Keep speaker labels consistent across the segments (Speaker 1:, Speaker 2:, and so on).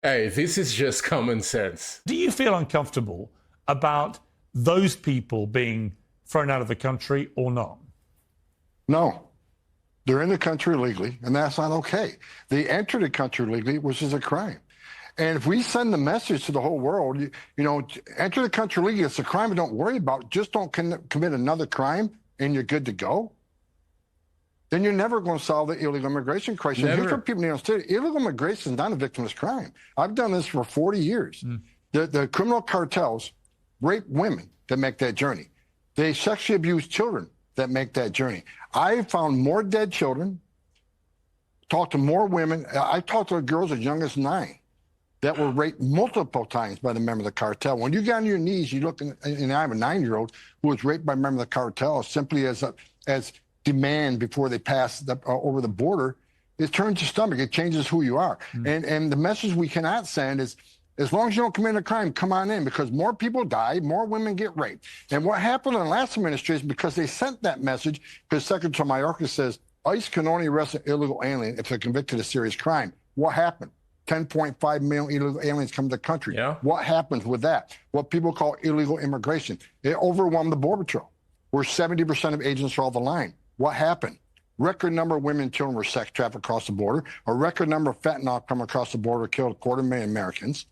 Speaker 1: Hey, this is just common sense.
Speaker 2: Do you feel uncomfortable about those people being thrown out of the country or not?
Speaker 3: No, they're in the country legally, and that's not okay. They entered the country legally, which is a crime. And if we send the message to the whole world, enter the country legally, it's a crime, don't worry about it. Just don't commit another crime, and you're good to go. Then you're never going to solve the illegal immigration crisis. Here's what people need to understand. Illegal immigration is not a victimless crime. I've done this for 40 years. The criminal cartels rape women that make that journey. They sexually abuse children that make that journey. I found more dead children, talked to more women. I talked to girls as young as 9 that were raped multiple times by the member of the cartel. When you get on your knees, you look, and I have a 9-year-old who was raped by a member of the cartel simply as demand before they pass over the border. It turns your stomach. It changes who you are. And the message we cannot send is, as long as you don't commit a crime, come on in, because more people die, more women get raped. And what happened in the last administration, because they sent that message, because Secretary Mayorkas says ICE can only arrest an illegal alien if they're convicted of serious crime. What happened? 10.5 million illegal aliens come to the country.
Speaker 1: Yeah.
Speaker 3: What happens with that? What people call illegal immigration. It overwhelmed the Border Patrol, where 70% of agents are off the line. What happened? Record number of women and children were sex trafficked across the border. A record number of fentanyl come across the border, killed 250,000 Americans.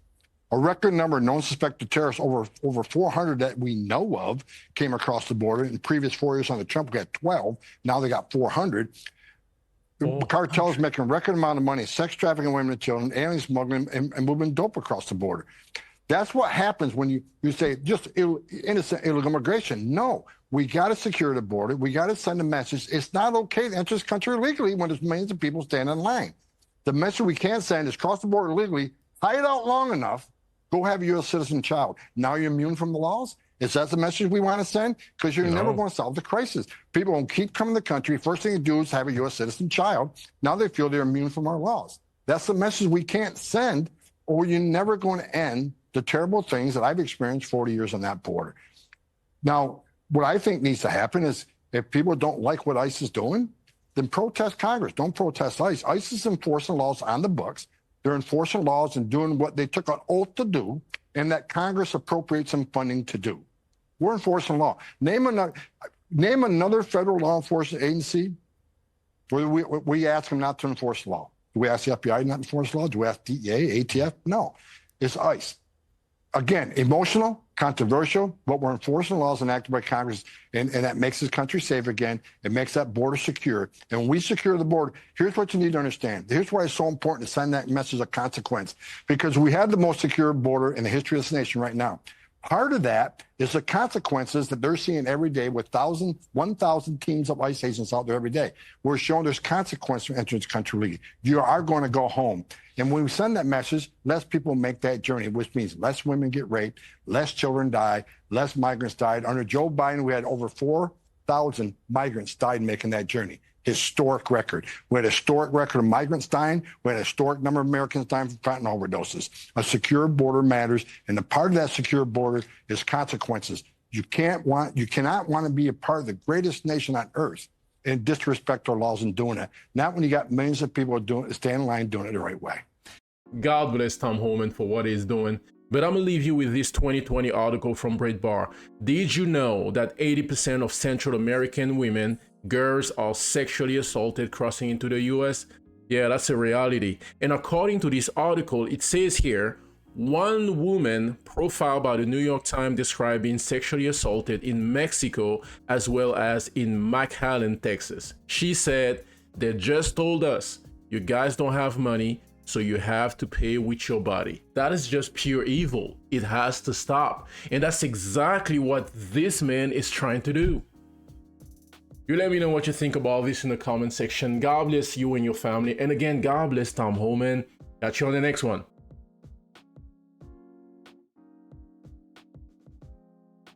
Speaker 3: A record number of known suspected terrorists, over 400 that we know of, came across the border. In the previous 4 years under Trump, we had 12. Now they got 400. The cartels making a record amount of money, sex trafficking women and children, alien smuggling, and moving dope across the border. That's what happens when you say just innocent illegal immigration. No, we got to secure the border. We got to send a message. It's not okay to enter this country illegally when there's millions of people standing in line. The message we can't send is cross the border illegally, hide out long enough, go have a U.S. citizen child. Now you're immune from the laws? Is that the message we want to send? Because you're never going to solve the crisis. People will keep coming to the country. First thing to do is have a U.S. citizen child. Now they feel they're immune from our laws. That's the message we can't send, or you're never going to end the terrible things that I've experienced 40 years on that border. Now, what I think needs to happen is, if people don't like what ICE is doing, then protest Congress. Don't protest ICE. ICE is enforcing laws on the books. They're enforcing laws and doing what they took an oath to do, and that Congress appropriates some funding to do. We're enforcing law. Name another federal law enforcement agency where we ask them not to enforce the law. Do we ask the FBI not to enforce the law? Do we ask DEA, ATF? No. It's ICE. Again, emotional, controversial, but we're enforcing laws enacted by Congress, and that makes this country safe again. It makes that border secure. And when we secure the border, here's what you need to understand. Here's why it's so important to send that message of consequence, because we have the most secure border in the history of this nation right now. Part of that is the consequences that they're seeing every day with 1,000 teams of ICE agents out there every day. We're showing there's consequences for entering this country legally. You are going to go home. And when we send that message, less people make that journey, which means less women get raped, less children die, less migrants died. Under Joe Biden, we had over 4,000 migrants died making that journey. Historic record. We had a historic record of migrants dying. We had a historic number of Americans dying from fentanyl overdoses. A secure border matters, and a part of that secure border is consequences. You cannot want to be a part of the greatest nation on earth and disrespect our laws in doing it. Not when you got millions of people standing in line doing it the right way.
Speaker 1: God bless Tom Homan for what he's doing. But I'm going to leave you with this 2020 article from Breitbart. Did you know that 80% of Central American women, girls, are sexually assaulted crossing into the US? Yeah, that's a reality. And according to this article, it says here, one woman profiled by the New York Times described being sexually assaulted in Mexico as well as in McAllen, Texas. She said, "They just told us, you guys don't have money, so you have to pay with your body." That is just pure evil. It has to stop. And that's exactly what this man is trying to do. You let me know what you think about this in the comment section. God bless you and your family. And again, God bless Tom Homan. Catch you on the next one.